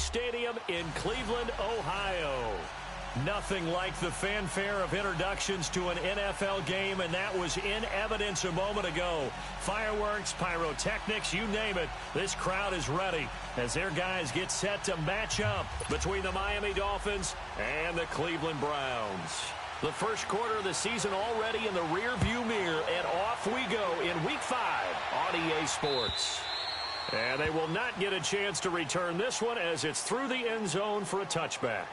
Stadium in Cleveland, Ohio. Nothing like the fanfare of introductions to an NFL game, and that was in evidence a moment ago. Fireworks, pyrotechnics, you name it. This crowd is ready as their guys get set to match up between the Miami Dolphins and the Cleveland Browns. The first quarter of the season already in the rearview mirror, and off we go in Week 5 on EA Sports. And they will not get a chance to return this one as it's through the end zone for a touchback.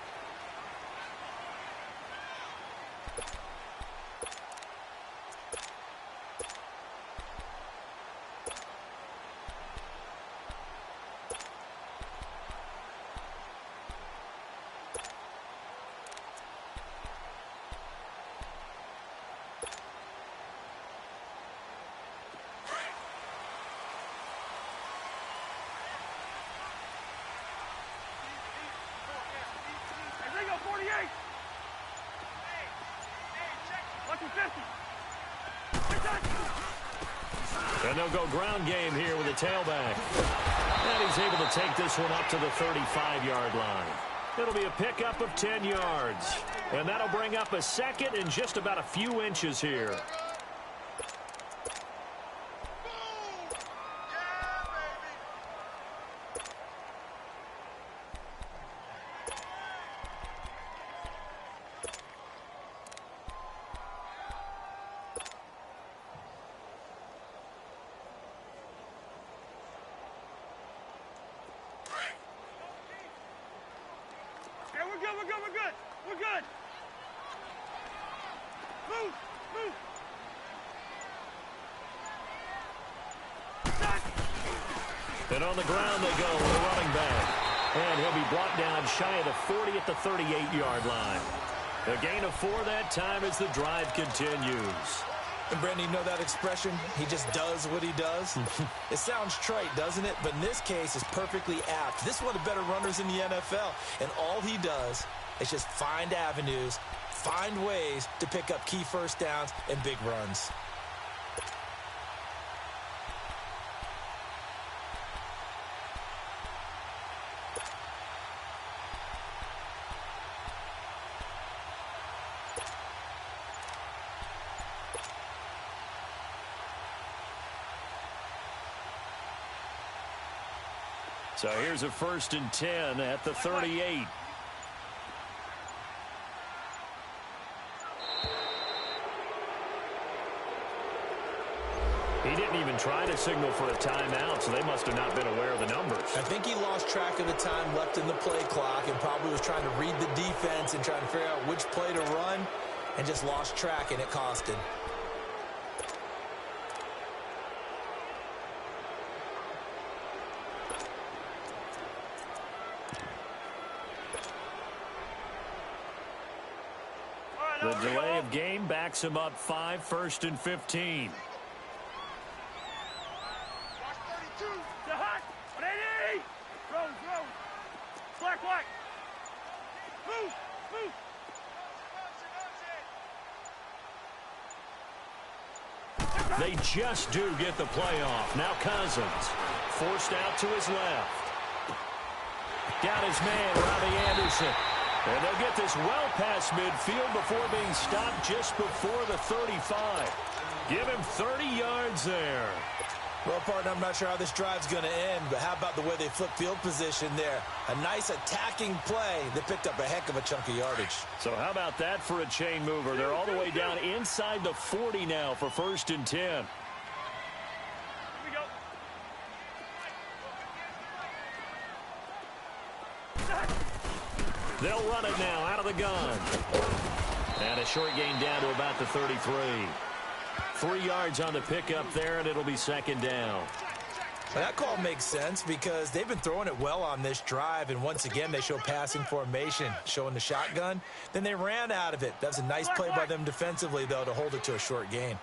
And they'll go ground game here with a tailback. And he's able to take this one up to the 35-yard line. It'll be a pickup of 10 yards. And that'll bring up a second and just about a few inches here. We're good. Move. And on the ground they go with a running back. And he'll be brought down shy of the 40 at the 38-yard line. A gain of 4 that time as the drive continues. And Brandon, you know that expression? He just does what he does. It sounds trite, doesn't it? But in this case, it's perfectly apt. This is one of the better runners in the NFL. And all he does is just find avenues, find ways to pick up key first downs and big runs. So here's a 1st and 10 at the 38. He didn't even try to signal for a timeout, so they must have not been aware of the numbers. I think he lost track of the time left in the play clock and probably was trying to read the defense and trying to figure out which play to run and just lost track, and it cost him. The delay of game backs him up 5, 1st and 15. They just do get the playoff. Now Cousins forced out to his left. Got his man, Robbie Anderson. And they'll get this well past midfield before being stopped just before the 35. Give him 30 yards there. Well, partner, I'm not sure how this drive's going to end, but how about the way they flip field position there? A nice attacking play that picked up a heck of a chunk of yardage. So how about that for a chain mover? They're all the way down inside the 40 now for 1st and 10. Here we go. They'll run it now out of the gun. And a short gain down to about the 33. 3 yards on the pickup there, and it'll be 2nd down. Well, that call makes sense because they've been throwing it well on this drive, and once again they show passing formation, showing the shotgun. Then they ran out of it. That was a nice play by them defensively, though, to hold it to a short gain.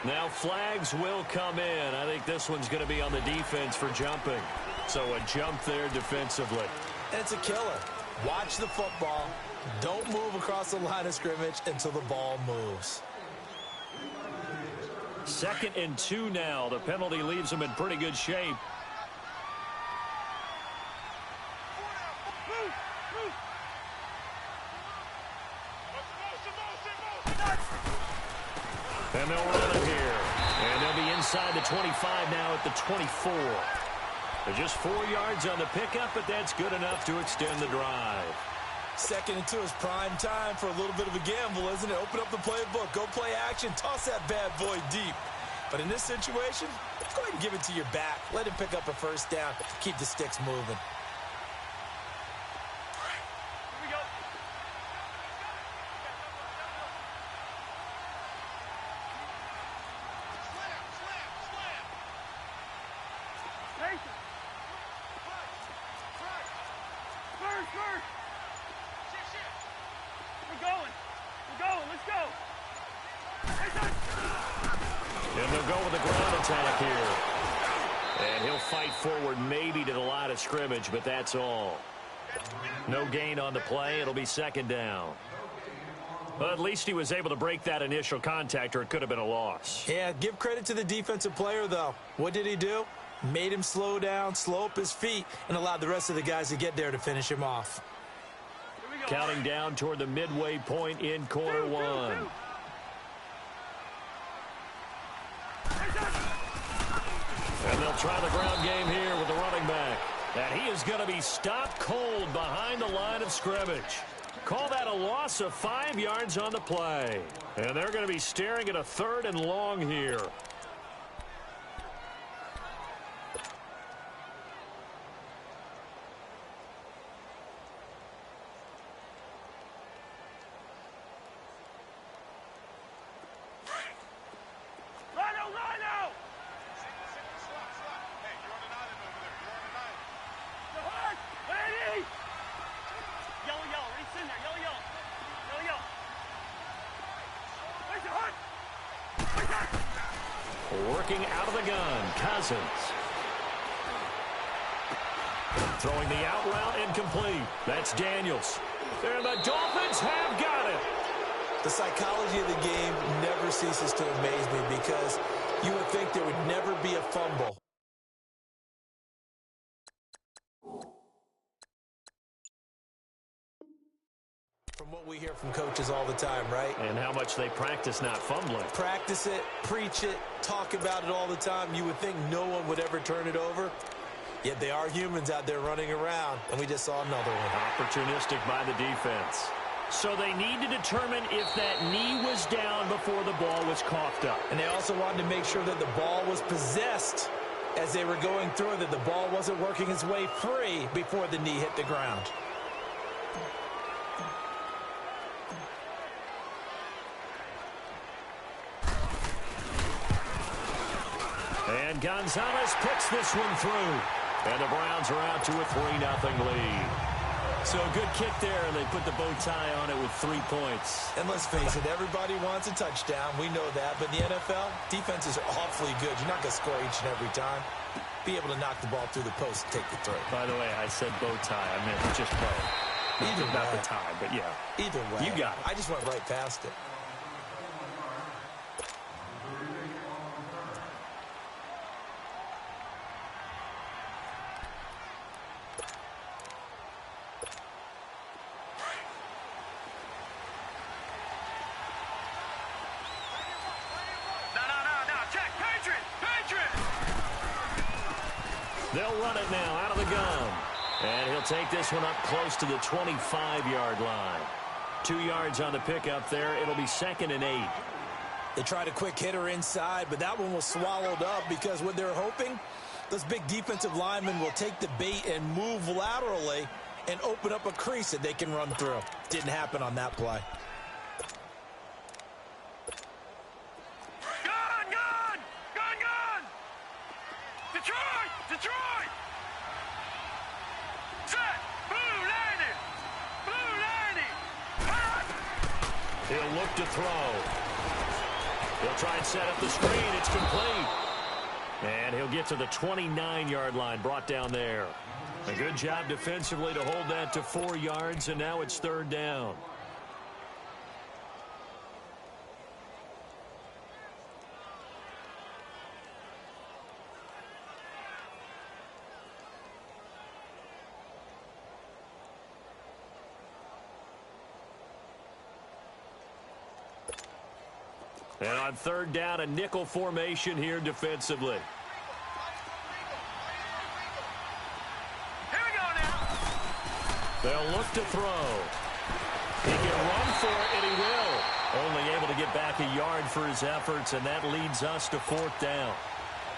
Now flags will come in. I think this one's going to be on the defense for jumping. So a jump there defensively. And it's a killer. Watch the football. Don't move across the line of scrimmage until the ball moves. 2nd and 2 now. The penalty leaves them in pretty good shape. And they'll run it here. And they'll be inside the 25 now at the 24. They're just 4 yards on the pickup, but that's good enough to extend the drive. 2nd and 2 is prime time for a little bit of a gamble, isn't it? Open up the playbook, go play action, toss that bad boy deep. But in this situation, go ahead and give it to your back. Let him pick up a first down, keep the sticks moving. And they'll go with a ground attack here. And he'll fight forward maybe to the line of scrimmage, but that's all. No gain on the play. It'll be 2nd down. But at least he was able to break that initial contact, or it could have been a loss. Yeah, give credit to the defensive player, though. What did he do? Made him slow down, slow up his feet, and allowed the rest of the guys to get there to finish him off. Counting down toward the midway point in quarter 1. And they'll try the ground game here with the running back. And he is going to be stopped cold behind the line of scrimmage. Call that a loss of 5 yards on the play. And they're going to be staring at a 3rd and long here. Working out of the gun, Cousins. Throwing the out route incomplete. That's Daniels. And the Dolphins have got it. The psychology of the game never ceases to amaze me because you would think there would never be a fumble. From what we hear from coaches all the time, right? And how much they practice not fumbling. Practice it, preach it, talk about it all the time. You would think no one would ever turn it over. Yet they are humans out there running around, and we just saw another one. Opportunistic by the defense. So they need to determine if that knee was down before the ball was coughed up. And they also wanted to make sure that the ball was possessed as they were going through, that the ball wasn't working its way free before the knee hit the ground. And Gonzalez picks this one through. And the Browns are out to a 3-0 lead. So a good kick there, and they put the bow tie on it with 3 points. And let's face it, everybody wants a touchdown. We know that. But in the NFL, defenses are awfully good. You're not going to score each and every time. Be able to knock the ball through the post and take the throw. By the way, I said bow tie. I meant just bow. Not the tie, but yeah. Either way. You got it. I just went right past it. They'll run it now out of the gun. And he'll take this one up close to the 25-yard line. 2 yards on the pickup there. It'll be 2nd and 8. They tried a quick hitter inside, but that one was swallowed up because what they're hoping, those big defensive linemen will take the bait and move laterally and open up a crease that they can run through. Didn't happen on that play. Detroit! Set! Blue 90! He'll look to throw. He'll try and set up the screen. It's complete. And he'll get to the 29-yard line, brought down there. A good job defensively to hold that to 4 yards, and now it's 3rd down. And on third down, a nickel formation here defensively. Here we go now. They'll look to throw. He can run for it, and he will. Only able to get back a yard for his efforts, and that leads us to fourth down.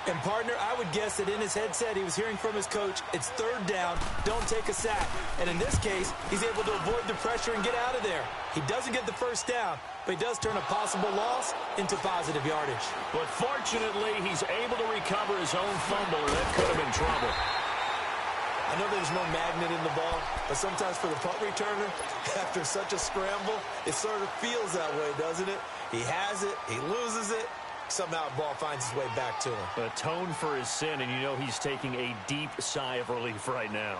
And, partner, I would guess that in his headset he was hearing from his coach, it's third down, don't take a sack. And in this case, he's able to avoid the pressure and get out of there. He doesn't get the first down, but he does turn a possible loss into positive yardage. But fortunately, he's able to recover his own fumble, or that could have been trouble. I know there's no magnet in the ball, but sometimes for the punt returner, after such a scramble, it sort of feels that way, doesn't it? He has it, he loses it. Somehow the ball finds its way back to him. Atone for his sin, and you know he's taking a deep sigh of relief right now.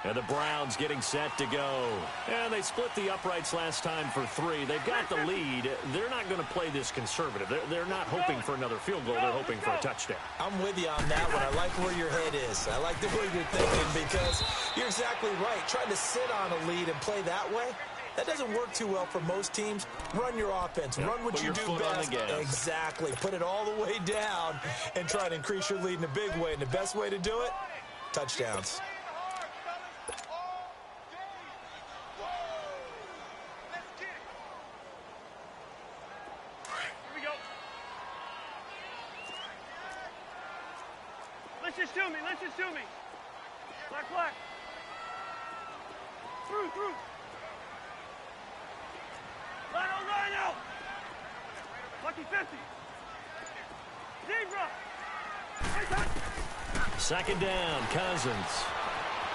And the Browns getting set to go. And they split the uprights last time for 3. They've got the lead. They're not going to play this conservative. They're not hoping for another field goal. They're hoping for a touchdown. I'm with you on that one. I like where your head is. I like the way you're thinking because you're exactly right. Trying to sit on a lead and play that way, that doesn't work too well for most teams. Run your offense. Yep. Run what Put you your do foot best. on the gas. Exactly. Put it all the way down and try to increase your lead in a big way. And the best way to do it, touchdowns. Listen to me. Black. Through. Line. Lucky 50. Zebra. Second down, Cousins.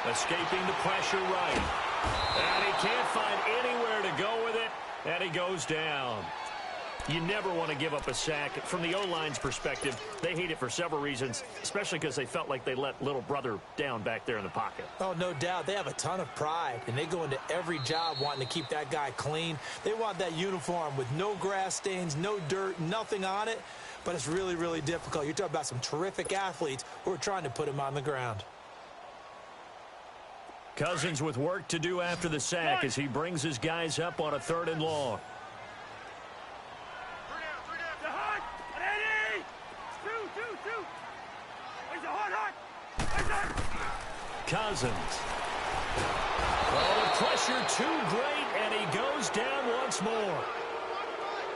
Escaping the pressure right. And he can't find anywhere to go with it. And he goes down. You never want to give up a sack. From the O-line's perspective, they hate it for several reasons, especially because they felt like they let little brother down back there in the pocket. Oh, no doubt. They have a ton of pride, and they go into every job wanting to keep that guy clean. They want that uniform with no grass stains, no dirt, nothing on it, but it's really, really difficult. You're talking about some terrific athletes who are trying to put him on the ground. Cousins with work to do after the sack as he brings his guys up on a 3rd and long. Cousins. Oh, the pressure too great, and he goes down once more.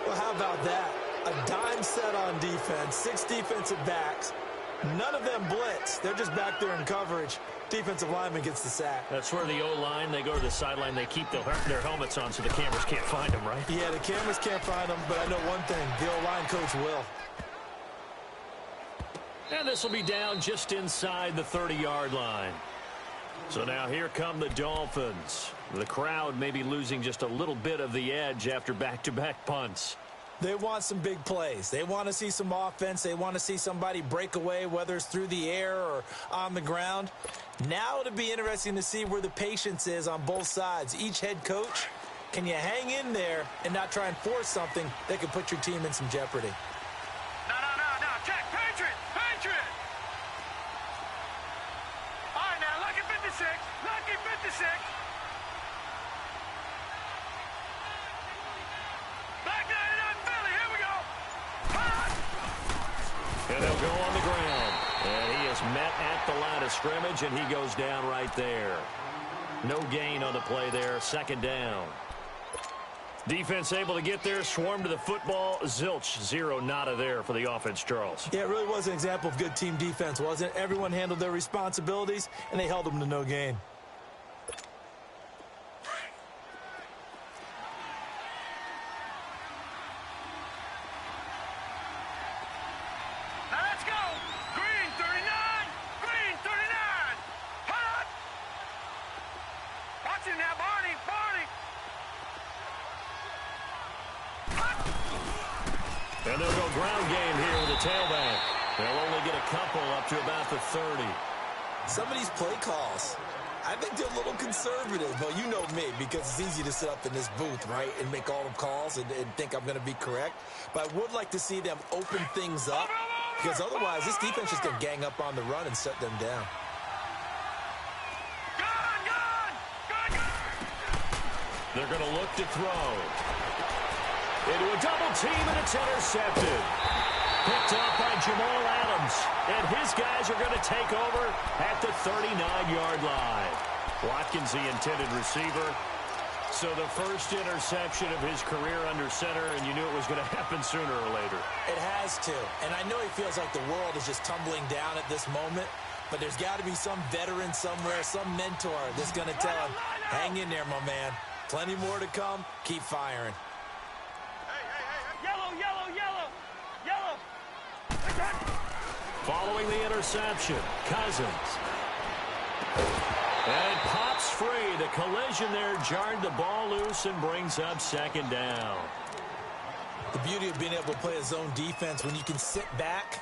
Well, how about that? A dime set on defense, 6 defensive backs. None of them blitz. They're just back there in coverage. Defensive lineman gets the sack. That's where the O-line, they go to the sideline, they keep their helmets on so the cameras can't find them, right? Yeah, the cameras can't find them, but I know one thing. The O-line coach will. And this will be down just inside the 30-yard line. So now here come the Dolphins. The crowd may be losing just a little bit of the edge after back-to-back punts. They want some big plays. They want to see some offense. They want to see somebody break away, whether it's through the air or on the ground. Now it'll be interesting to see where the patience is on both sides. Each head coach, can you hang in there and not try and force something that could put your team in some jeopardy? No. Check. Patriot. All right, now, lucky 56. Back there in Philly. Here we go. And they'll go on the ground. And he is met at the line of scrimmage, and he goes down right there. No gain on the play there. 2nd down. Defense able to get there, swarm to the football. Zilch, 0 nada there for the offense, Charles. Yeah, it really was an example of good team defense, wasn't it? Everyone handled their responsibilities, and they held them to no gain. Now let's go. Green 39. Hot. Watch him now, Barney. And they'll go ground game here with the tailback. They'll only get a couple up to about the 30. Some of these play calls, I think they're a little conservative. Well, you know me, because it's easy to sit up in this booth, right, and make all the calls and think I'm going to be correct. But I would like to see them open things up, because otherwise this defense is going to gang up on the run and shut them down. Gun! They're going to look to throw. into a double team, and it's intercepted. Picked off by Jamal Adams, and his guys are going to take over at the 39-yard line. Watkins, the intended receiver. So the first interception of his career under center, and you knew it was going to happen sooner or later. It has to. And I know he feels like the world is just tumbling down at this moment, but there's got to be some veteran somewhere, some mentor that's going to tell him, hang in there, my man. Plenty more to come. Keep firing. Yellow, yellow, yellow, yellow. Following the interception, Cousins. And it pops free. The collision there jarred the ball loose and brings up second down. The beauty of being able to play a zone defense when you can sit back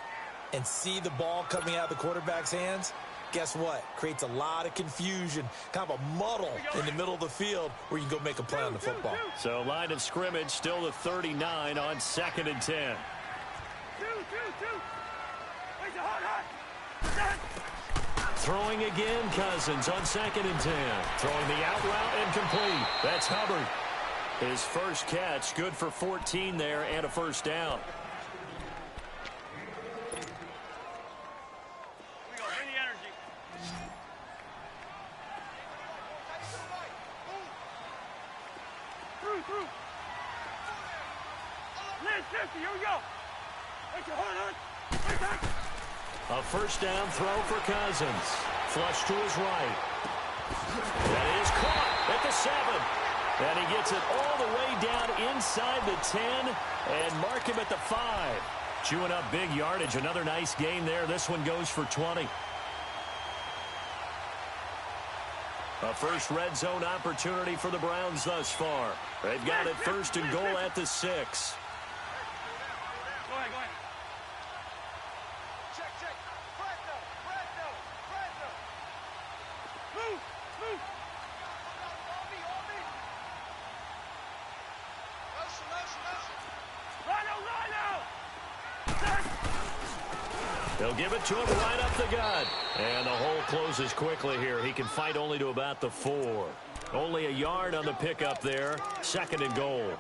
and see the ball coming out of the quarterback's hands, guess what? Creates a lot of confusion, kind of a muddle in the middle of the field where you can go make a play on the football. So line of scrimmage still the 39 on 2nd and 10. Throwing again, Cousins on 2nd and 10. Throwing the out route incomplete. That's Hubbard. His first catch, good for 14 there and a first down. Here we go. A first down throw for Cousins. Flush to his right. That is caught at the 7. And he gets it all the way down inside the 10 and mark him at the 5. Chewing up big yardage. Another nice gain there. This one goes for 20. A first red zone opportunity for the Browns thus far. They've got it 1st and goal at the 6. Go ahead, go ahead. Check. Move. They'll give it to him right up the gut. And the hole closes quickly here. He can fight only to about the 4. Only a yard on the pickup there. 2nd and goal.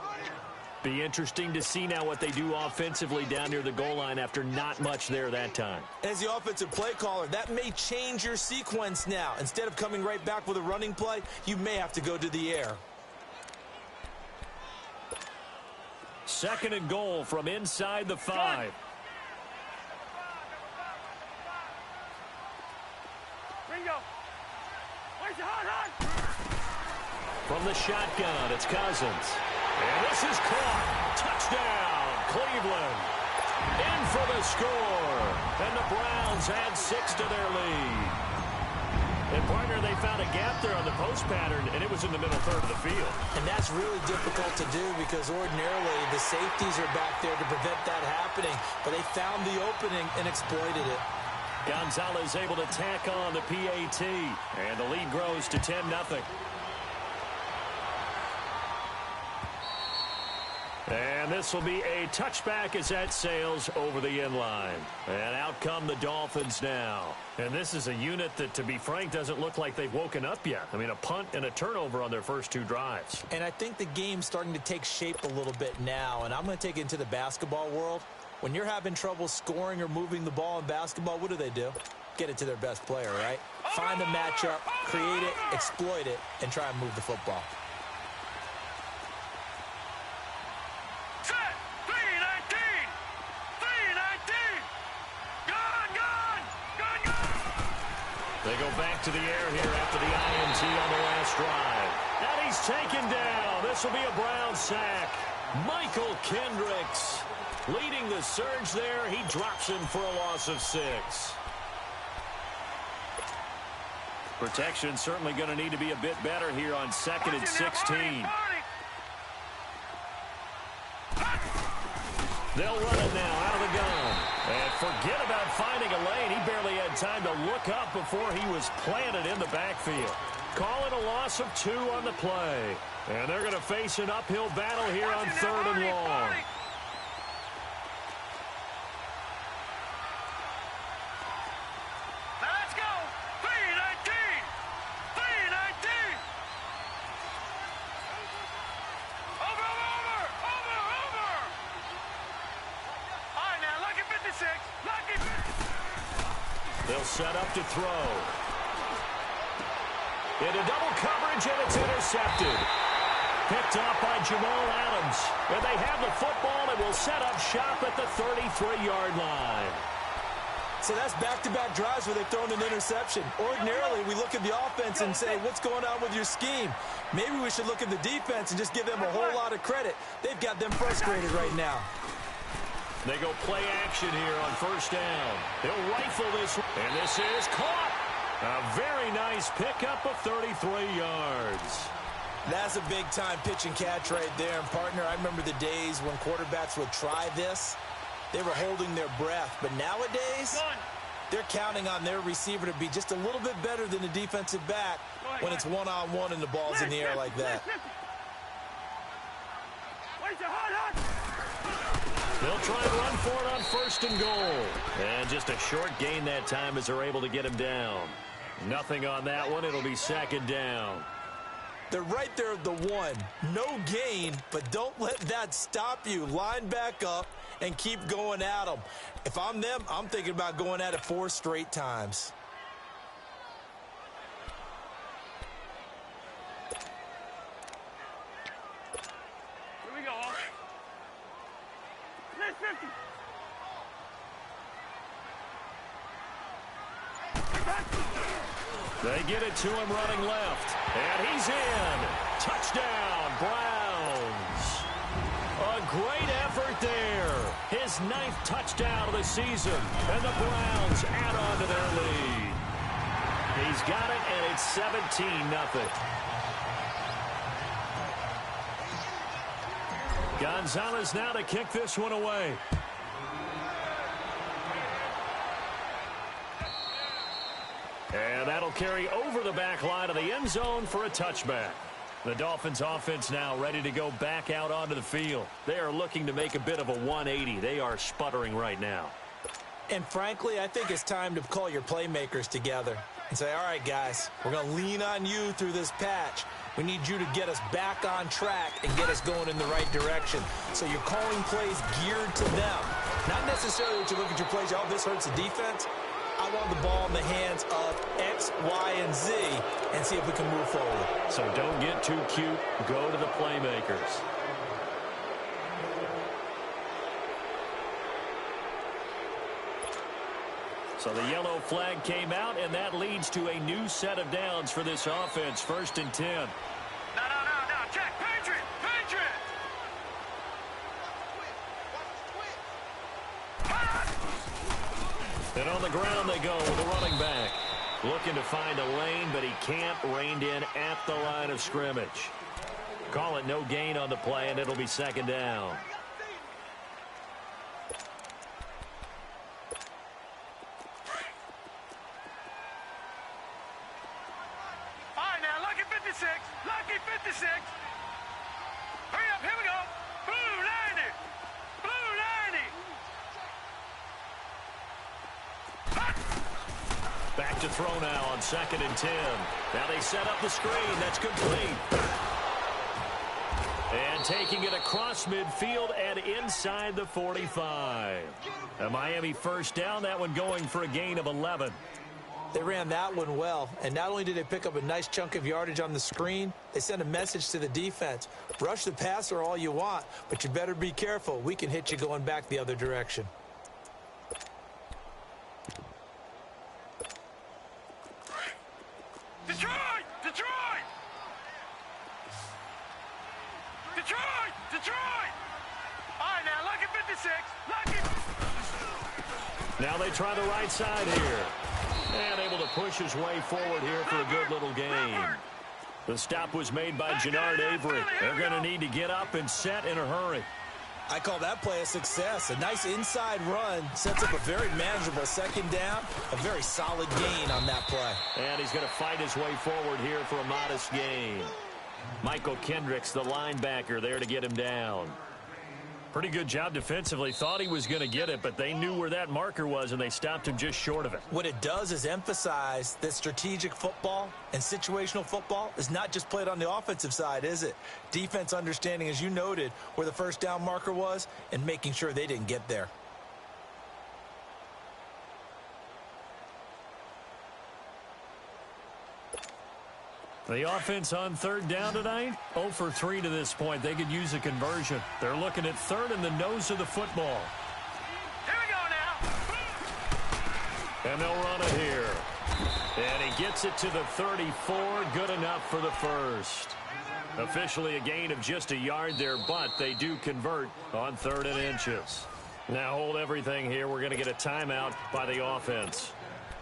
Be interesting to see now what they do offensively down near the goal line after not much there that time. As the offensive play caller, that may change your sequence now. Instead of coming right back with a running play, you may have to go to the air. 2nd and goal from inside the 5. Bingo. Where's the hot? From the shotgun, it's Cousins. And this is caught. Touchdown, Cleveland. In for the score. And the Browns add 6 to their lead. And, partner, they found a gap there on the post pattern, and it was in the middle third of the field. And that's really difficult to do because ordinarily the safeties are back there to prevent that happening. But they found the opening and exploited it. Gonzalez able to tack on the PAT. And the lead grows to 10-0. And this will be a touchback as that sails over the end line. And out come the Dolphins now. And this is a unit that, to be frank, doesn't look like they've woken up yet. I mean, a punt and a turnover on their first 2 drives. And I think the game's starting to take shape a little bit now. And I'm going to take it into the basketball world. When you're having trouble scoring or moving the ball in basketball, what do? Get it to their best player, right? Find the matchup, create it, exploit it, and try and move the football. They go back to the air here after the INT on the last drive. And he's taken down. This will be a Brown sack. Michael Kendricks leading the surge there. He drops him for a loss of 6. Protection certainly going to need to be a bit better here on 2nd and 16. They'll run it now out of the gun. And forget about finding a lane. He barely had time to look up before he was planted in the backfield. Call it a loss of 2 on the play. And they're going to face an uphill battle here on 3rd and long. Let's go. 319. 319. Over. 56. Lucky. They'll set up to throw. Into double coverage, and it's intercepted. Picked off by Jamal Adams. And they have the football and will set up shop at the 33-yard line. So that's back-to-back drives where they've thrown an interception. Ordinarily, we look at the offense and say, what's going on with your scheme? Maybe we should look at the defense and just give them a whole lot of credit. They've got them frustrated right now. They go play action here on first down. They'll rifle this, and this is caught. A very nice pickup of 33 yards. That's a big-time pitch and catch right there. And, partner, I remember the days when quarterbacks would try this. They were holding their breath. But nowadays, they're counting on their receiver to be just a little bit better than the defensive back when it's one-on-one and the ball's in the air like that. They'll try and run for it on first and goal. And just a short gain that time as they're able to get him down. Nothing on that one. It'll be second down. They're right there at the one. No gain, but don't let that stop you. Line back up and keep going at them. If I'm them, I'm thinking about going at it 4 straight times. Here we go. Let's 50. They get it to him running left. And he's in. Touchdown, Browns. A great effort there. His 9th touchdown of the season. And the Browns add on to their lead. He's got it, and it's 17-0. Gonzalez now to kick this one away. And that'll carry over the back line of the end zone for a touchback. The Dolphins offense now ready to go back out onto the field. They are looking to make a bit of a 180. They are sputtering right now. And frankly, I think it's time to call your playmakers together and say, all right, guys, we're going to lean on you through this patch. We need you to get us back on track and get us going in the right direction. So you're calling plays geared to them. Not necessarily to look at your plays, oh, this hurts the defense. I want the ball in the hands of X, Y, and Z and see if we can move forward. So don't get too cute. Go to the playmakers. So the yellow flag came out, and that leads to a new set of downs for this offense. 1st and 10. No. Check. Patriot. And on the ground they go with the running back. Looking to find a lane, but he can't. Reined in at the line of scrimmage. Call it no gain on the play, and it'll be second down. All right, now, lucky 56. Lucky 56. Hurry up, here we go. Blue 90. Blue 90. Back to throw now on 2nd and 10. Now they set up the screen. That's complete. And taking it across midfield and inside the 45. A Miami first down. That one going for a gain of 11. They ran that one well, and not only did they pick up a nice chunk of yardage on the screen, they sent a message to the defense. Rush the passer all you want, but you better be careful. We can hit you going back the other direction. Detroit! All right, now, lucky 56. Lucky. Now they try the right side here. And able to push his way forward here for a good little gain. The stop was made by Jannard Avery. They're going to need to get up and set in a hurry. I call that play a success. A nice inside run sets up a very manageable second down. A very solid gain on that play. And he's going to fight his way forward here for a modest gain. Michael Kendricks, the linebacker, there to get him down. Pretty good job defensively. Thought he was going to get it, but they knew where that marker was, and they stopped him just short of it. What it does is emphasize that strategic football and situational football is not just played on the offensive side, is it? Defense understanding, as you noted, where the first down marker was and making sure they didn't get there. The offense on third down tonight, 0 for 3 to this point. They could use a conversion. They're looking at third in the nose of the football. Here we go now. And they'll run it here. And he gets it to the 34. Good enough for the first. Officially a gain of just a yard there, but they do convert on 3rd and inches. Now hold everything here. We're going to get a timeout by the offense,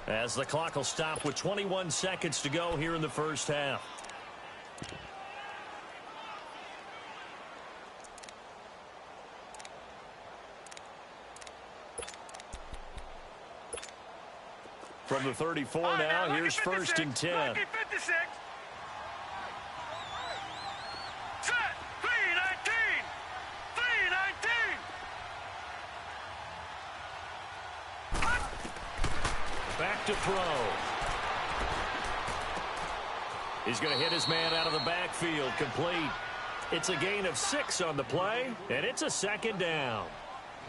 as the clock will stop with 21 seconds to go here in the first half. From the 34 now, here's 1st and 10. Lucky 56. Set. 319. 319. Back to throw. He's going to hit his man out of the backfield. Complete. It's a gain of 6 on the play, and it's a 2nd down.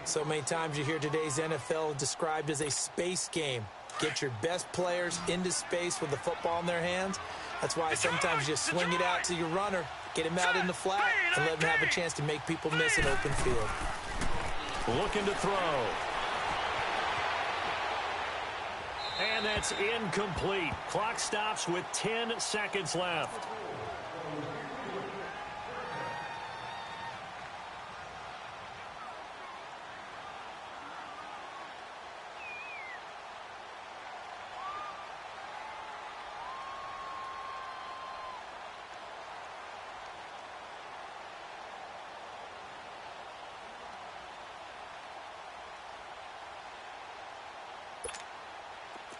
So many times you hear today's NFL described as a space game. Get your best players into space with the football in their hands. That's why sometimes you swing it out to your runner, get him out in the flat, and let him have a chance to make people miss an open field. Looking to throw. And that's incomplete. Clock stops with 10 seconds left.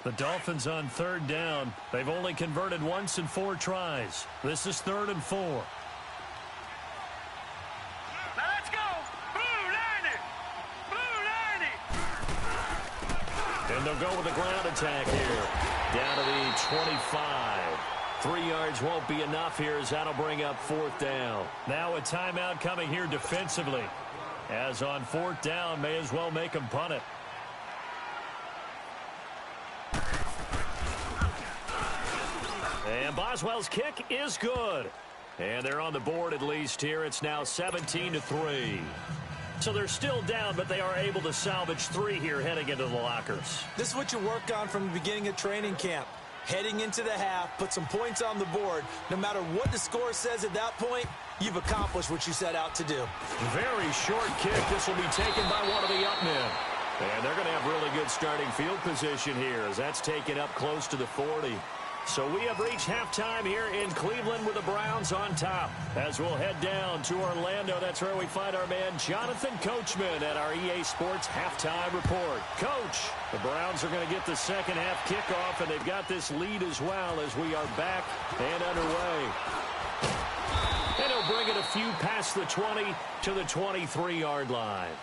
The Dolphins on 3rd down. They've only converted once in 4 tries. This is 3rd and 4. Now let's go. Blue 90. Blue 90. And they'll go with a ground attack here. Down to the 25. 3 yards won't be enough here, as that'll bring up 4th down. Now a timeout coming here defensively, as on 4th down, may as well make them punt it. And Boswell's kick is good. And they're on the board at least here. It's now 17-3. So they're still down, but they are able to salvage 3 here heading into the lockers. This is what you work on from the beginning of training camp. Heading into the half, put some points on the board. No matter what the score says at that point, you've accomplished what you set out to do. Very short kick. This will be taken by one of the up men. And they're going to have really good starting field position here, as that's taken up close to the 40. So we have reached halftime here in Cleveland with the Browns on top. As we'll head down to Orlando, that's where we find our man Jonathan Coachman at our EA Sports Halftime Report. Coach, the Browns are going to get the second half kickoff, and they've got this lead as well as we are back and underway. And he'll bring it a few past the 20 to the 23-yard line.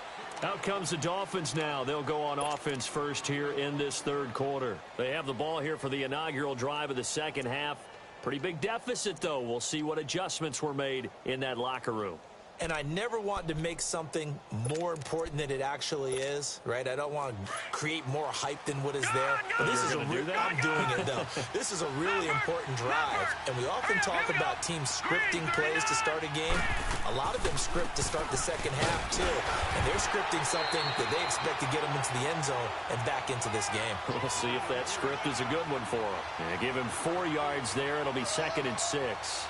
Out comes the Dolphins now. They'll go on offense first here in this 3rd quarter. They have the ball here for the inaugural drive of the second half. Pretty big deficit, though. We'll see what adjustments were made in that locker room. And I never want to make something more important than it actually is, right? I don't want to create more hype than what is there. But this is I'm doing it, though. This is a really important drive. And we often talk about teams scripting plays to start a game. A lot of them script to start the second half, too. And they're scripting something that they expect to get them into the end zone and back into this game. We'll see if that script is a good one for them. And give him 4 yards there. It'll be 2nd and 6.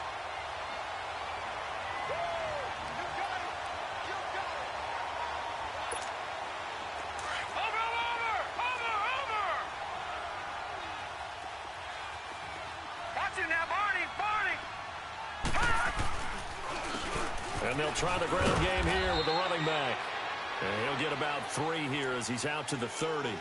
And they'll try the ground game here with the running back. And he'll get about 3 here as he's out to the 30.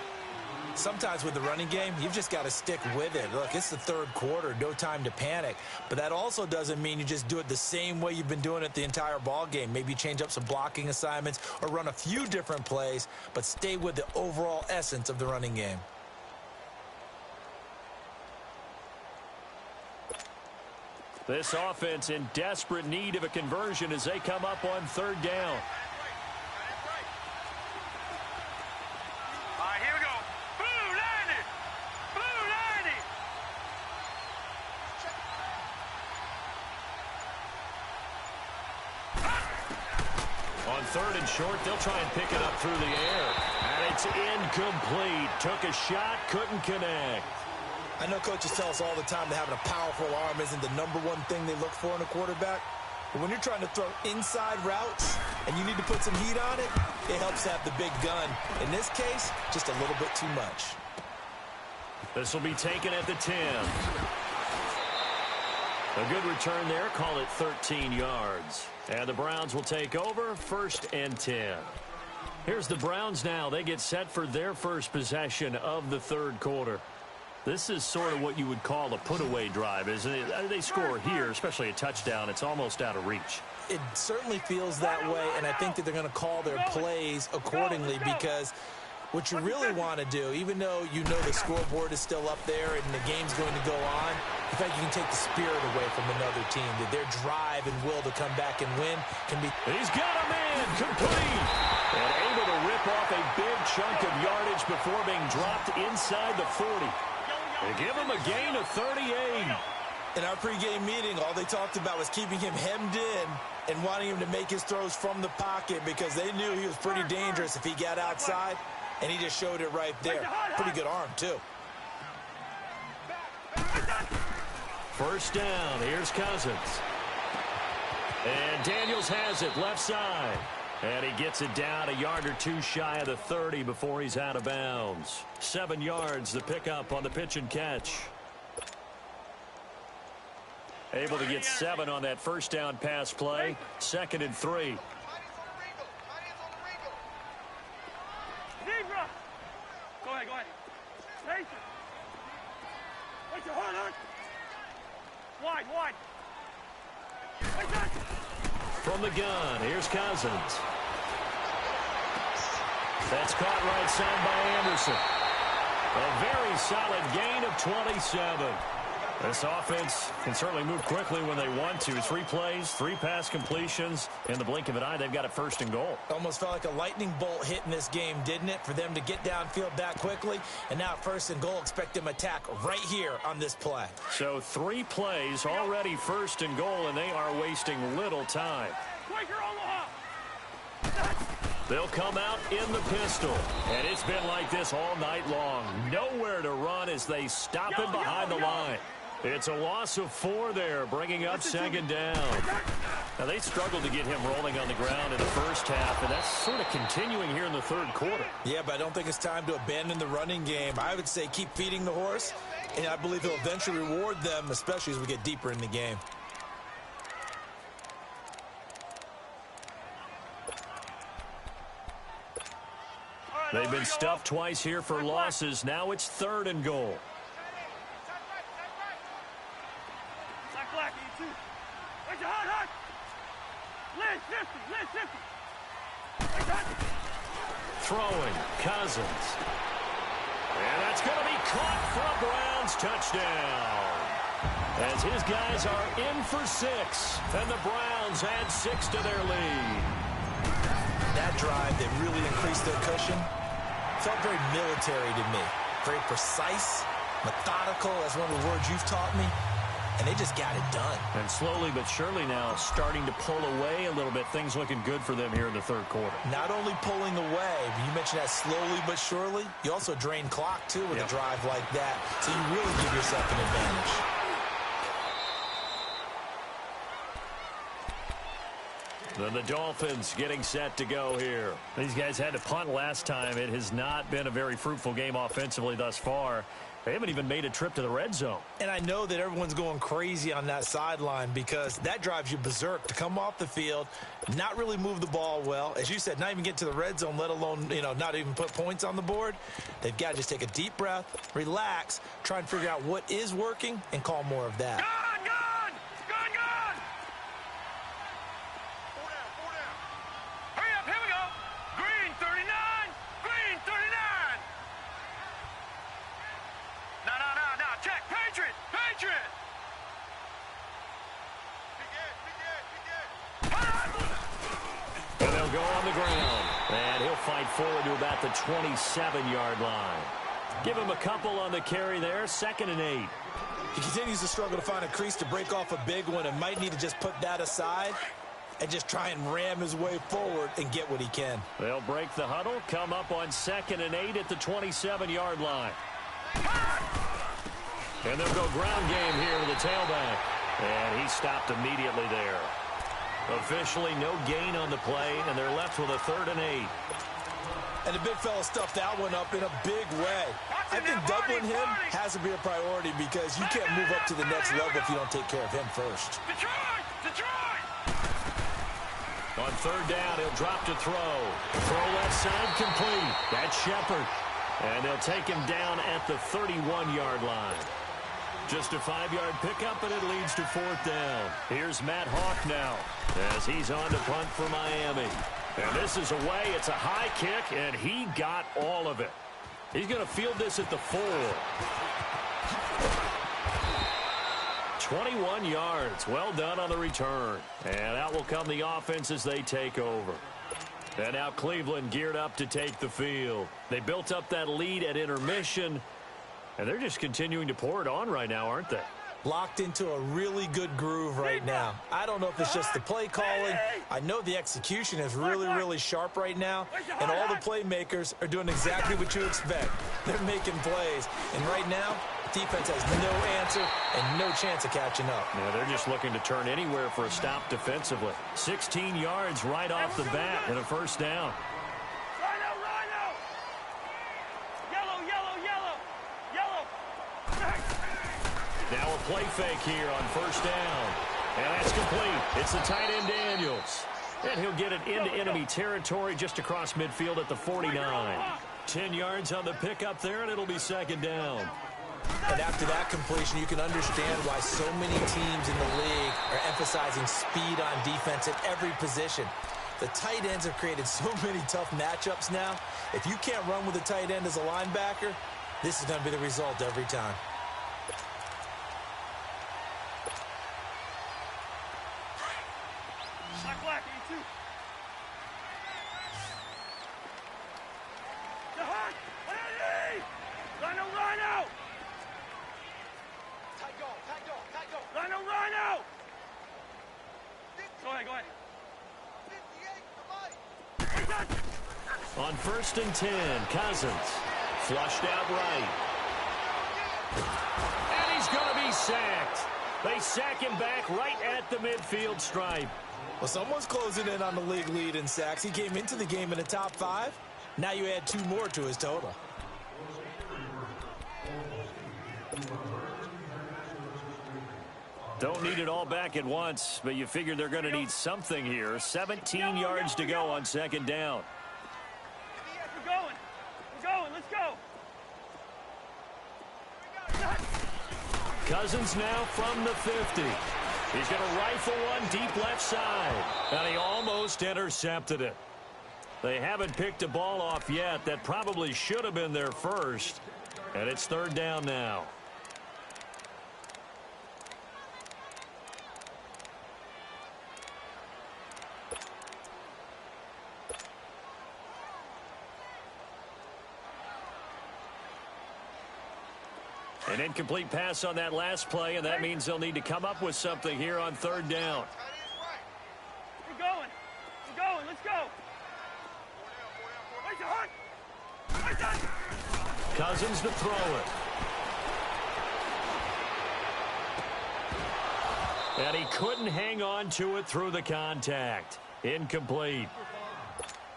Sometimes with the running game, you've just got to stick with it. Look, it's the 3rd quarter, no time to panic. But that also doesn't mean you just do it the same way you've been doing it the entire ball game. Maybe change up some blocking assignments or run a few different plays, but stay with the overall essence of the running game. This offense in desperate need of a conversion as they come up on 3rd down. All right, here we go. Blue 90. Blue 90. 3rd and short. They'll try and pick it up through the air. And it's incomplete. Took a shot, couldn't connect. I know coaches tell us all the time that having a powerful arm isn't the #1 thing they look for in a quarterback. But when you're trying to throw inside routes and you need to put some heat on it, it helps to have the big gun. In this case, just a little bit too much. This will be taken at the 10. A good return there. Call it 13 yards. And the Browns will take over 1st and 10. Here's the Browns now. They get set for their first possession of the 3rd quarter. This is sort of what you would call a put-away drive, isn't it? They score here, especially a touchdown. It's almost out of reach. It certainly feels that way, and I think that they're going to call their plays accordingly because what you really want to do, even though you know the scoreboard is still up there and the game's going to go on, in fact, you can take the spirit away from another team. That their drive and will to come back and win can be... He's got a man complete. And able to rip off a big chunk of yardage before being dropped inside the 40. They give him a gain of 38. In our pregame meeting, all they talked about was keeping him hemmed in and wanting him to make his throws from the pocket because they knew he was pretty dangerous if he got outside, and he just showed it right there. Pretty good arm, too. 1st down. Here's Cousins. And Daniels has it left side. And he gets it down a yard or 2 shy of the 30 before he's out of bounds. 7 yards, the pickup on the pitch and catch. Able to get 7 on that 1st down pass play. 2nd and 3. Go ahead. Wait your heart, Wide. From the gun, here's Cousins. That's caught right side by Anderson. A very solid gain of 27. This offense can certainly move quickly when they want to. 3 plays, 3 pass completions. In the blink of an eye, they've got it 1st and goal. Almost felt like a lightning bolt hit in this game, didn't it? For them to get downfield that quickly. And now 1st and goal, expect them to attack right here on this play. So 3 plays, already 1st and goal, and they are wasting little time. They'll come out in the pistol. And it's been like this all night long. Nowhere to run as they stop him behind the line. It's a loss of 4 there, bringing up 2nd down. Now, they struggled to get him rolling on the ground in the 1st half, and that's sort of continuing here in the 3rd quarter. Yeah, but I don't think it's time to abandon the running game. I would say keep feeding the horse, and I believe he'll eventually reward them, especially as we get deeper in the game. They've been stuffed twice here for losses. Now it's 3rd and goal. Throwing, Cousins. And that's going to be caught for a Browns touchdown. As his guys are in for 6. And the Browns add 6 to their lead. That drive, they really increased their cushion. Felt very military to me. Very precise, methodical. That's one of the words you've taught me. And they just got it done. And slowly but surely now starting to pull away a little bit. Things looking good for them here in the 3rd quarter. Not only pulling away, but you mentioned that slowly but surely. You also drain clock, too, with a drive like that. So you really give yourself an advantage. Then the Dolphins getting set to go here. These guys had to punt last time. It has not been a very fruitful game offensively thus far. They haven't even made a trip to the red zone. And I know that everyone's going crazy on that sideline because that drives you berserk to come off the field, not really move the ball well. As you said, not even get to the red zone, let alone, not even put points on the board. They've got to just take a deep breath, relax, try and figure out what is working, and call more of that. Go on the ground, and he'll fight forward to about the 27-yard line. Give him a couple on the carry there, 2nd and 8. He continues to struggle to find a crease to break off a big one and might need to just put that aside. and just try and ram his way forward and get what he can. They'll break the huddle, come up on 2nd and 8 at the 27-yard line. And they'll go ground game here to the tailback. And he stopped immediately there. Officially no gain on the play, and they're left with a 3rd and 8. And the big fella stuffed that one up in a big way. I think doubling him has to be a priority because you can't move up to the next level if you don't take care of him first. Detroit! On 3rd down, he'll drop to throw. Throw left side complete. That's Shepard. And they'll take him down at the 31-yard line. Just a 5-yard pickup, and it leads to 4th down. Here's Matt Hawk now as he's on to punt for Miami. And this is away. It's a high kick, and he got all of it. He's going to field this at the 4. 21 yards. Well done on the return. And out will come the offense as they take over. And now Cleveland geared up to take the field. They built up that lead at intermission, and they're just continuing to pour it on right now, aren't they? Locked into a really good groove right now. I don't know if it's just the play calling. I know the execution is really, really sharp right now, and all the playmakers are doing exactly what you expect. They're making plays, and right now, defense has no answer and no chance of catching up. Yeah, they're just looking to turn anywhere for a stop defensively. 16 yards right off the bat and a 1st down. Rhino! Yellow! Now a play fake here on 1st down. And that's complete. It's the tight end Daniels. And he'll get it into enemy territory just across midfield at the 49. 10 yards on the pickup there, and it'll be 2nd down. And after that completion, you can understand why so many teams in the league are emphasizing speed on defense at every position. The tight ends have created so many tough matchups now. If you can't run with a tight end as a linebacker, this is going to be the result every time. Black, you too. Rhino! Tight go! Rhino! Go ahead. On 1st and 10, Cousins flushed out right. And he's going to be sacked. They sack him back right at the midfield stripe. Well, someone's closing in on the league lead in sacks. He came into the game in the top 5. Now you add 2 more to his total. Don't need it all back at once, but you figure they're going to need something here. 17 yards to go on 2nd down. We're going. Let's go. Cousins now from the 50. He's going to rifle one deep left side, and he almost intercepted it. They haven't picked a ball off yet. That probably should have been their first, and it's 3rd down now. An incomplete pass on that last play, and that means they'll need to come up with something here on 3rd down. We're going. Let's go. Cousins to throw it. And he couldn't hang on to it through the contact. Incomplete.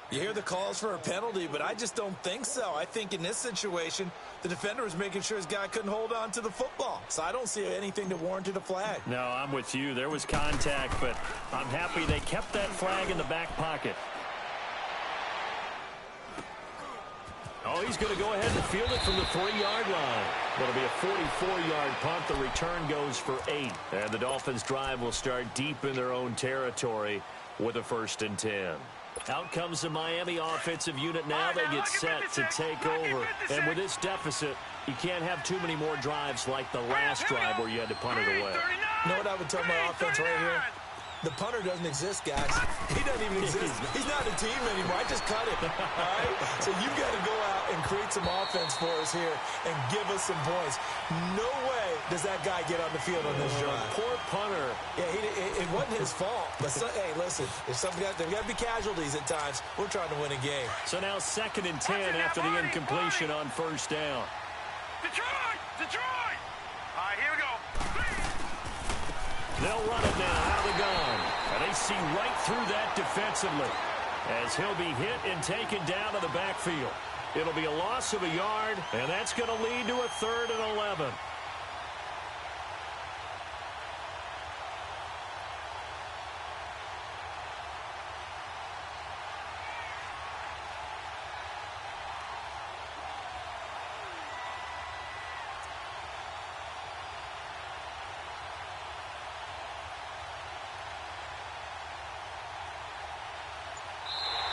You hear the calls for a penalty, but I just don't think so. I think in this situation, the defender was making sure his guy couldn't hold on to the football. So I don't see anything that warranted a flag. No, I'm with you. There was contact, but I'm happy they kept that flag in the back pocket. Oh, he's going to go ahead and field it from the 3-yard line. It'll be a 44-yard punt. The return goes for 8. And the Dolphins' drive will start deep in their own territory with a 1st and 10. Out comes the Miami offensive unit now. They get set to take over. And with this deficit, you can't have too many more drives like the last drive where you had to punt it away. You know what I would tell my offense right here? The punter doesn't exist, guys. He doesn't even exist. He's not a team anymore. I just cut him. All right? So you've got to go out and create some offense for us here and give us some points. No way does that guy get on the field on this drive. Poor punter. Yeah, it wasn't his fault. But, hey, listen, if there's got to be casualties at times. We're trying to win a game. So now 2nd and 10 after the incompletion on 1st down. Detroit! Detroit! All right, here we go. They'll run it now out of the gun. And they see right through that defensively as he'll be hit and taken down to the backfield. It'll be a loss of a yard, and that's going to lead to a 3rd and 11.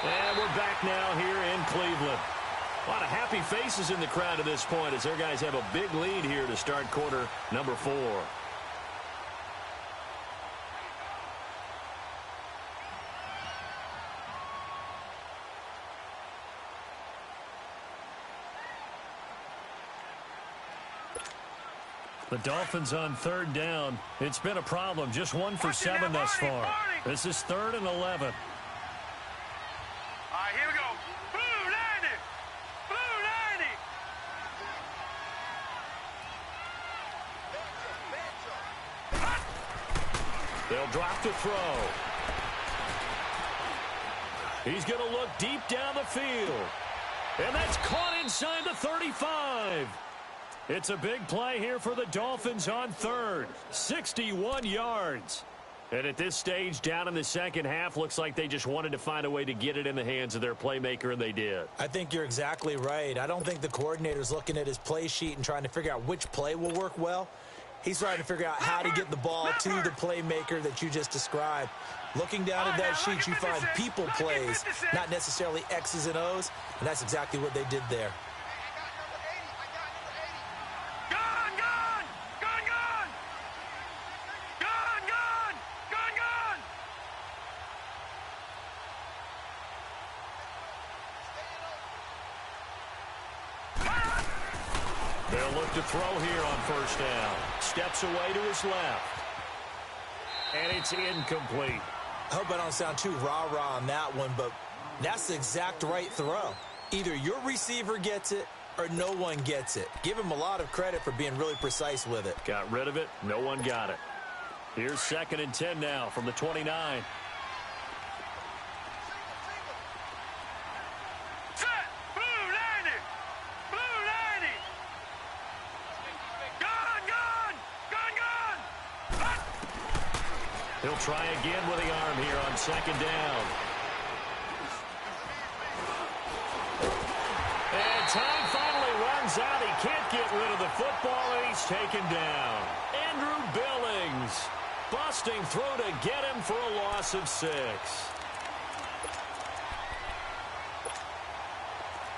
And we're back now here in Cleveland. A lot of happy faces in the crowd at this point as their guys have a big lead here to start quarter number 4. The Dolphins on 3rd down. It's been a problem. Just 1 for 7 thus far. This is 3rd and 11. All right, here we go. Blue 90! Blue 90! They'll drop to throw. He's going to look deep down the field. And that's caught inside the 35. It's a big play here for the Dolphins on 3rd. 61 yards. And at this stage, down in the second half, looks like they just wanted to find a way to get it in the hands of their playmaker, and they did. I think you're exactly right. I don't think the coordinator's looking at his play sheet and trying to figure out which play will work well. He's trying to figure out how to get the ball to the playmaker that you just described. Looking down at that sheet, you find people plays, not necessarily X's and O's, and that's exactly what they did there. They'll look to throw here on 1st down. Steps away to his left. And it's incomplete. I hope I don't sound too rah-rah on that one, but that's the exact right throw. Either your receiver gets it or no one gets it. Give him a lot of credit for being really precise with it. Got rid of it. No one got it. Here's 2nd and 10 now from the 29. He'll try again with the arm here on 2nd down. And time finally runs out. He can't get rid of the football, and he's taken down. Andrew Billings busting through to get him for a loss of 6.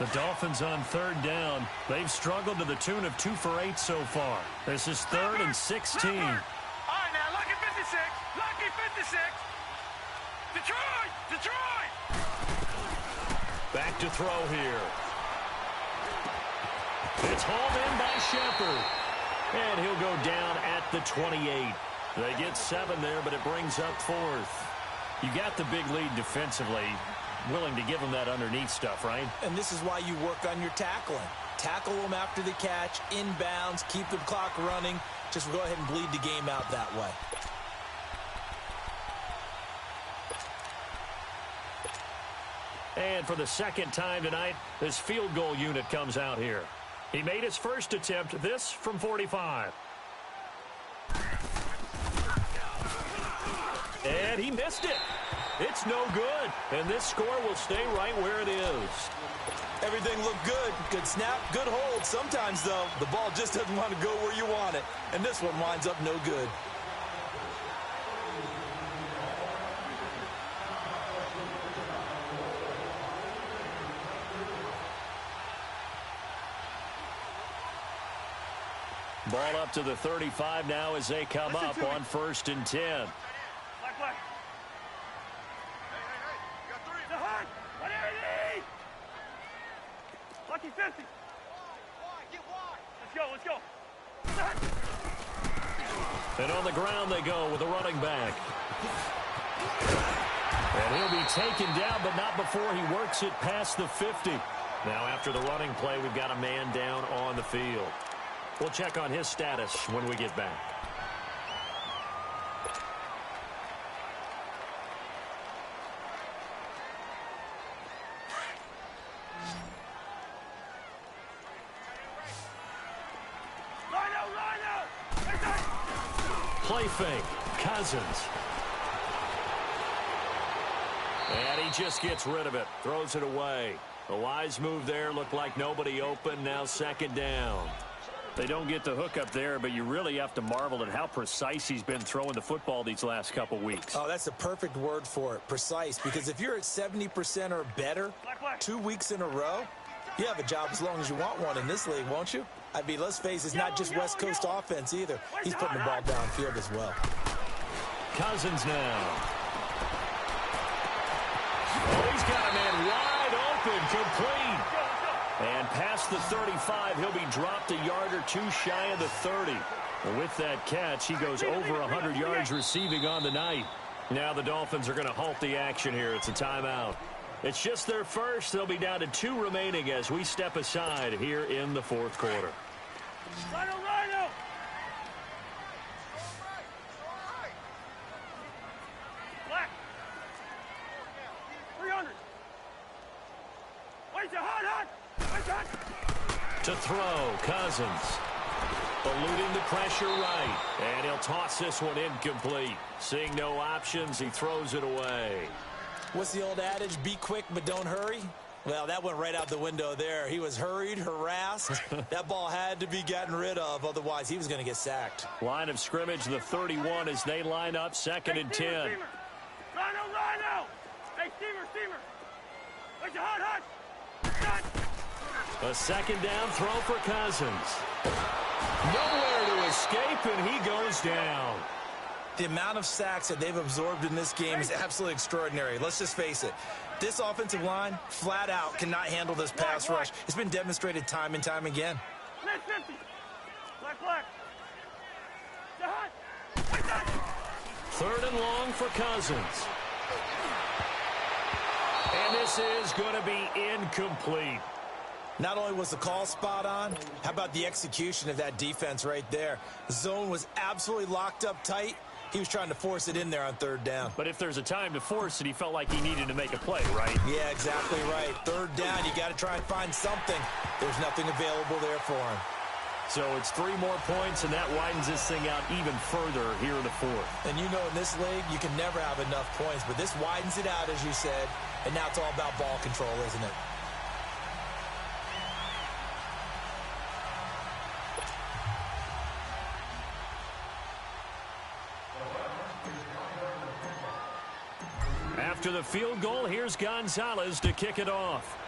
The Dolphins on 3rd down. They've struggled to the tune of 2 for 8 so far. This is 3rd and 16. Lucky 56. Detroit! Detroit! Back to throw here. It's hauled in by Shepard. And he'll go down at the 28. They get 7 there, but it brings up 4th. You got the big lead defensively. Willing to give them that underneath stuff, right? And this is why you work on your tackling. Tackle them after the catch, inbounds, keep the clock running. Just go ahead and bleed the game out that way. And for the 2nd time tonight, this field goal unit comes out here. He made his first attempt, this from 45. And he missed it. It's no good. And this score will stay right where it is. Everything looked good. Good snap, good hold. Sometimes, though, the ball just doesn't want to go where you want it. And this one winds up no good. Ball up to the 35 now as they come up on 1st and 10. Lucky 50. Get wide. Let's go. And on the ground they go with a running back. And he'll be taken down, but not before he works it past the 50. Now after the running play, we've got a man down on the field. We'll check on his status when we get back. Play fake, Cousins. And he just gets rid of it, throws it away. A wise move there, looked like nobody open, now second down. They don't get the hook up there, but you really have to marvel at how precise he's been throwing the football these last couple weeks. Oh, that's a perfect word for it, precise, because if you're at 70% or better 2 weeks in a row, you have a job as long as you want one in this league, won't you? I mean, let's face it, it's not just West Coast offense either. He's putting the ball downfield as well. Cousins now. Oh, he's got a man wide open, complete. And past the 35, he'll be dropped a yard or two shy of the 30. And with that catch, he goes over 100 yards receiving on the night. Now the Dolphins are going to halt the action here. It's a timeout. It's just their first. They'll be down to 2 remaining as we step aside here in the fourth quarter. Rhino! Black! 300! Wait, hot! To throw, Cousins. Eluding the pressure right. And he'll toss this one incomplete. Seeing no options, he throws it away. What's the old adage? Be quick, but don't hurry? Well, that went right out the window there. He was hurried, harassed. That ball had to be gotten rid of. Otherwise, he was going to get sacked. Line of scrimmage, the 31 as they line up, second and 10. Rhino! Hey, Steamer! Wait, hot! A second down throw for Cousins. Nowhere to escape, and he goes down. The amount of sacks that they've absorbed in this game is absolutely extraordinary. Let's just face it. This offensive line, flat out, cannot handle this pass rush. It's been demonstrated time and time again. Black. Third and long for Cousins. And this is going to be incomplete. Not only was the call spot on, how about the execution of that defense right there? The zone was absolutely locked up tight. He was trying to force it in there on third down. But if there's a time to force it, he felt like he needed to make a play, right? Yeah, exactly right. Third down, you got to try and find something. There's nothing available there for him. So it's 3 more points, and that widens this thing out even further here in the fourth. And you know in this league, you can never have enough points, but this widens it out, as you said, and now it's all about ball control, isn't it? After the field goal, here's Gonzalez to kick it off.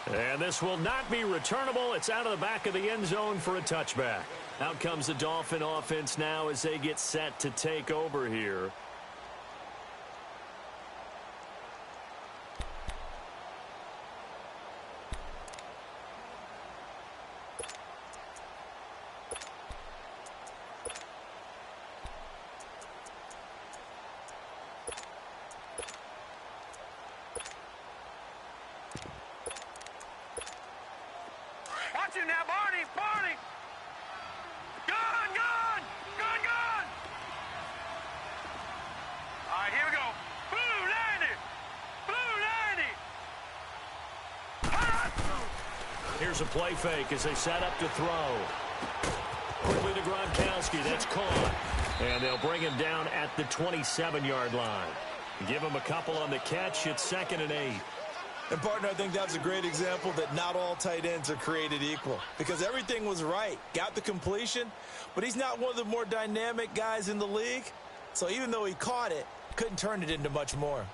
And this will not be returnable. It's out of the back of the end zone for a touchback. Out comes the Dolphin offense now as they get set to take over here. Watch it now, Barney! Gone! All right, here we go. Blue 90! Here's a play fake as they set up to throw. Quickly to Gronkowski. That's caught. And they'll bring him down at the 27-yard line. Give him a couple on the catch. It's 2nd and 8. And, partner, I think that's a great example that not all tight ends are created equal. Because everything was right. Got the completion, but he's not one of the more dynamic guys in the league. So even though he caught it, couldn't turn it into much more.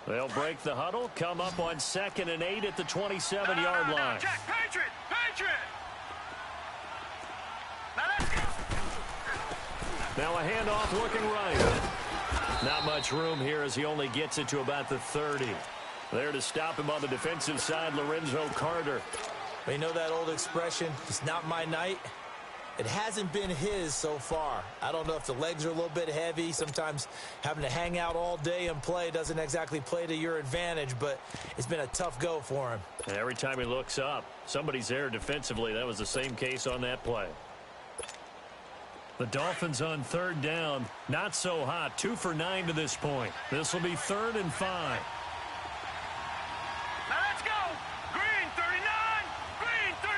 They'll break the huddle, come up on 2nd and 8 at the 27-yard line. Jack, Patriot! Now let's go! Now a handoff looking right. Not much room here as he only gets it to about the 30. There to stop him on the defensive side, Lorenzo Carter. Well, you know that old expression, it's not my night? It hasn't been his so far. I don't know if the legs are a little bit heavy. Sometimes having to hang out all day and play doesn't exactly play to your advantage, but it's been a tough go for him. And every time he looks up, somebody's there defensively. That was the same case on that play. The Dolphins on third down. Not so hot. 2 for 9 to this point. This will be 3rd and 5. Now let's go. Green 39. Green 39.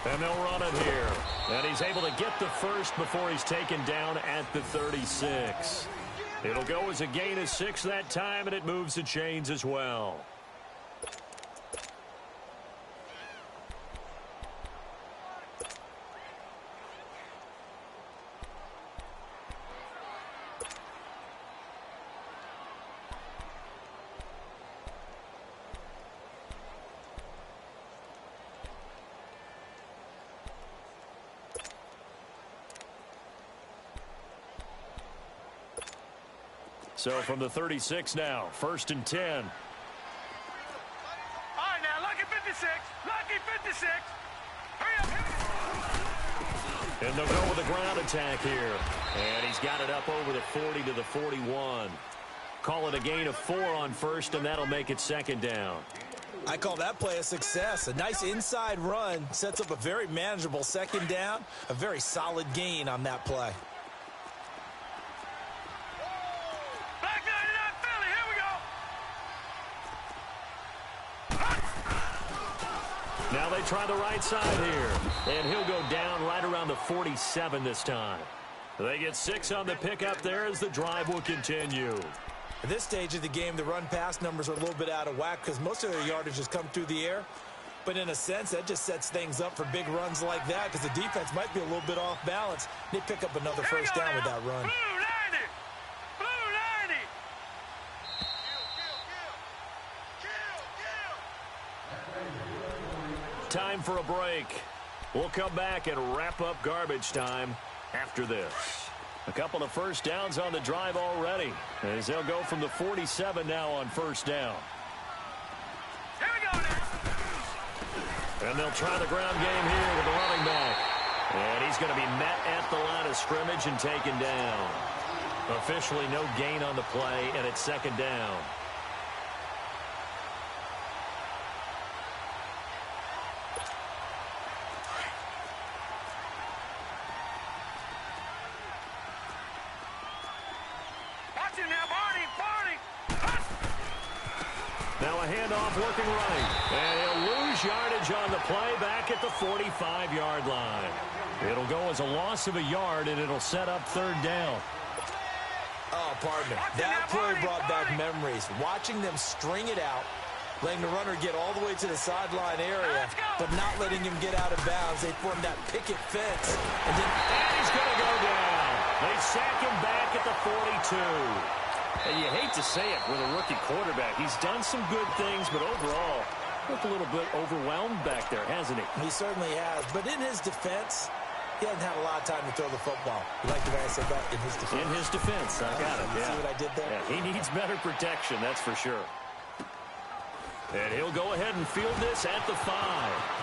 And they'll run it here. And he's able to get the first before he's taken down at the 36. It'll go as a gain of 6 that time, and it moves the chains as well. So from the 36 now, 1st and 10. All right, now, lucky 56. Lucky 56. Hurry up, hurry up. And they'll go with a ground attack here. And he's got it up over the 40 to the 41. Call it a gain of 4 on 1st, and that'll make it 2nd down. I call that play a success. A nice inside run sets up a very manageable 2nd down. A very solid gain on that play. Black 99 Philly, here we go. Now they try the right side here. And he'll go down right around the 47 this time. They get 6 on the pickup there as the drive will continue. At this stage of the game, the run-pass numbers are a little bit out of whack because most of their yardage has come through the air. But in a sense, that just sets things up for big runs like that because the defense might be a little bit off balance. They pick up another first down with that run. Blue 90. Blue 90. Time for a break. We'll come back and wrap up garbage time after this. A couple of first downs on the drive already, as they'll go from the 47 now on 1st down. Here we go now. And they'll try the ground game here with the running back. And he's going to be met at the line of scrimmage and taken down. Officially no gain on the play, and it's 2nd down. Now a handoff looking right. And he'll lose yardage on the play back at the 45-yard line. It'll go as a loss of a yard, and it'll set up 3rd down. Oh, pardon me. That play brought back memories. Watching them string it out, letting the runner get all the way to the sideline area, but not letting him get out of bounds. They formed that picket fence. And he's going to go down. They sack him back at the 42. And you hate to say it with a rookie quarterback. He's done some good things, but overall, looked a little bit overwhelmed back there, hasn't he? He certainly has. But in his defense, he hasn't had a lot of time to throw the football. You like the way I said that? In his defense. In his defense. I got it. You see what I did there? Yeah, he needs better protection, that's for sure. And he'll go ahead and field this at the 5.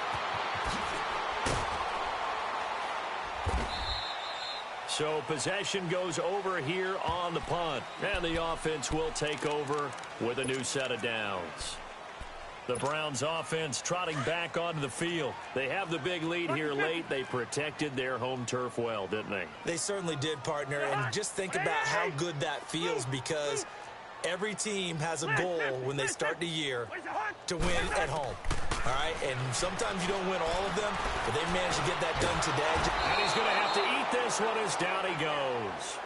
So possession goes over here on the punt. And the offense will take over with a new set of downs. The Browns offense trotting back onto the field. They have the big lead here late. They protected their home turf well, didn't they? They certainly did, partner. And just think about how good that feels because every team has a goal when they start the year to win at home. All right, and sometimes you don't win all of them, but they managed to get that done today. And he's going to have to eat this one as down he goes.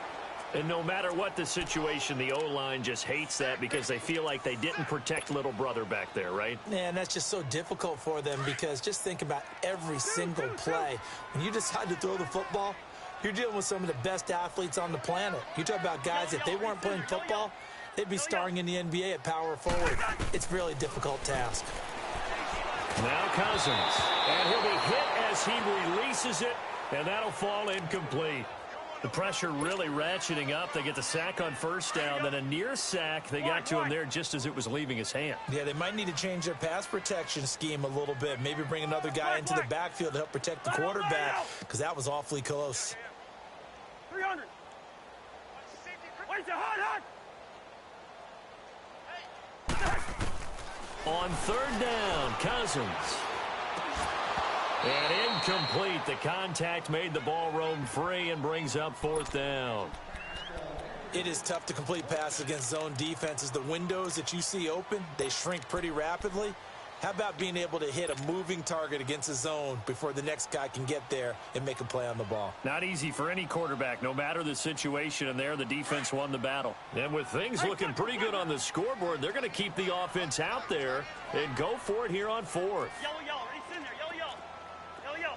And no matter what the situation, the O-line just hates that because they feel like they didn't protect little brother back there, right? Man, that's just so difficult for them because just think about every single play. When you decide to throw the football, You're dealing with some of the best athletes on the planet. You talk about guys, if they weren't playing football, they'd be starring in the NBA at power forward. It's a really difficult task. Now Cousins, and he'll be hit as he releases it, and that'll fall incomplete. The pressure really ratcheting up. They get the sack on first down, then a near sack. They got to him there just as it was leaving his hand. Yeah, they might need to change their pass protection scheme a little bit. Maybe bring another guy into the backfield to help protect the quarterback, because that was awfully close. 300. Wait, hot. On third down, Cousins. And incomplete. The contact made the ball roam free and brings up fourth down. It is tough to complete passes against zone defenses. The windows that you see open, they shrink pretty rapidly. How about being able to hit a moving target against a zone before the next guy can get there and make a play on the ball? Not easy for any quarterback, no matter the situation, and there the defense won the battle. And with things looking pretty good on the scoreboard, they're going to keep the offense out there and go for it here on fourth. Yellow. It's in there. Yellow.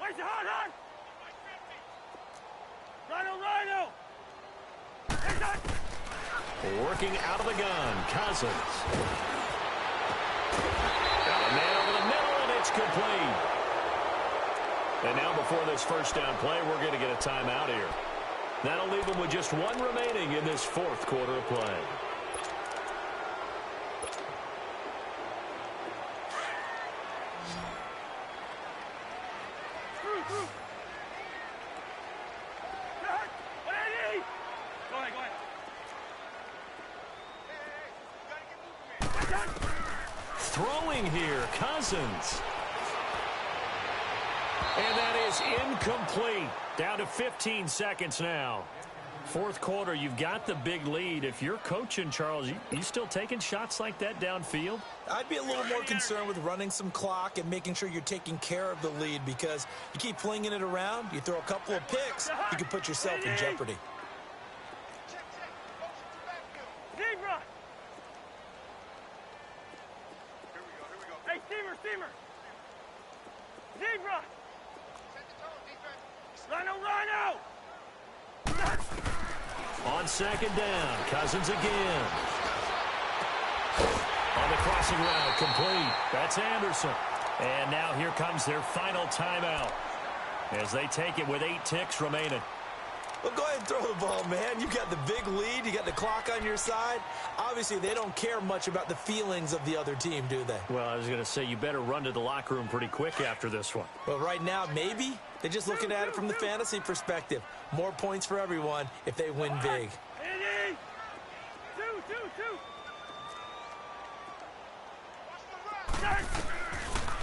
Wait, hot. Rhino. Working out of the gun, Cousins. Got a man over the middle, and it's complete. And now before this first down play, we're going to get a timeout here. That'll leave them with just one remaining in this fourth quarter of play. Throwing here, Cousins. And that is incomplete. Down to 15 seconds now. Fourth quarter, you've got the big lead. If you're coaching, Charles, you still taking shots like that downfield? I'd be a little more concerned with running some clock and making sure you're taking care of the lead, because you keep flinging it around, you throw a couple of picks, you can put yourself in jeopardy. Zebra. Hey, steamer. Zebra. Rhino. On second down, Cousins again. On the crossing route, complete. That's Anderson. And now here comes their final timeout as they take it with 8 ticks remaining. Well, go ahead and throw the ball, man. You got the big lead. You got the clock on your side. Obviously, they don't care much about the feelings of the other team, do they? Well, I was going to say you better run to the locker room pretty quick after this one. Well, right now, maybe. They're just looking at it from the fantasy perspective. More points for everyone if they win big.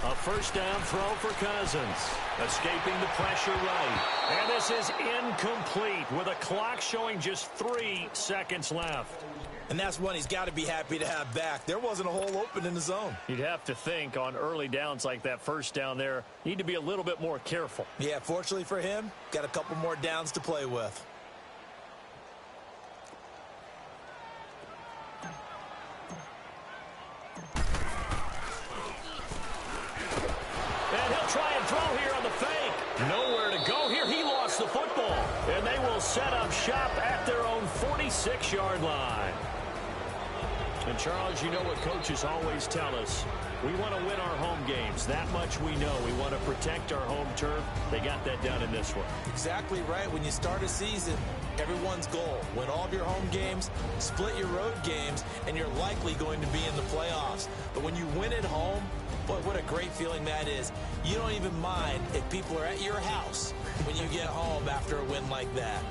A first down throw for Cousins. Escaping the pressure right. And this is incomplete with a clock showing just 3 seconds left. And that's one he's got to be happy to have back. There wasn't a hole open in the zone. You'd have to think on early downs like that first down there, need to be a little bit more careful. Yeah, fortunately for him, got a couple more downs to play with. And he'll try and throw here on the fake. Nowhere to go here. He lost the football. And they will set up shop at their own 46-yard line. And, Charles, you know what coaches always tell us. We want to win our home games. That much we know. We want to protect our home turf. They got that done in this one. Exactly right. When you start a season, everyone's goal, win all of your home games, split your road games, and you're likely going to be in the playoffs. But when you win at home, boy, what a great feeling that is. You don't even mind if people are at your house when you get home after a win like that.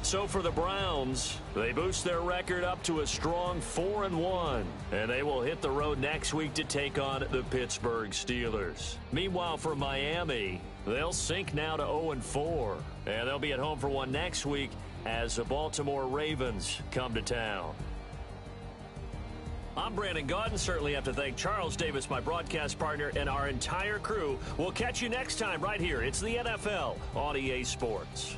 So for the Browns, they boost their record up to a strong 4-1, and they will hit the road next week to take on the Pittsburgh Steelers. Meanwhile, for Miami, they'll sink now to 0-4, and they'll be at home for one next week as the Baltimore Ravens come to town. I'm Brandon Gaudin. Certainly have to thank Charles Davis, my broadcast partner, and our entire crew. We'll catch you next time right here. It's the NFL on EA Sports.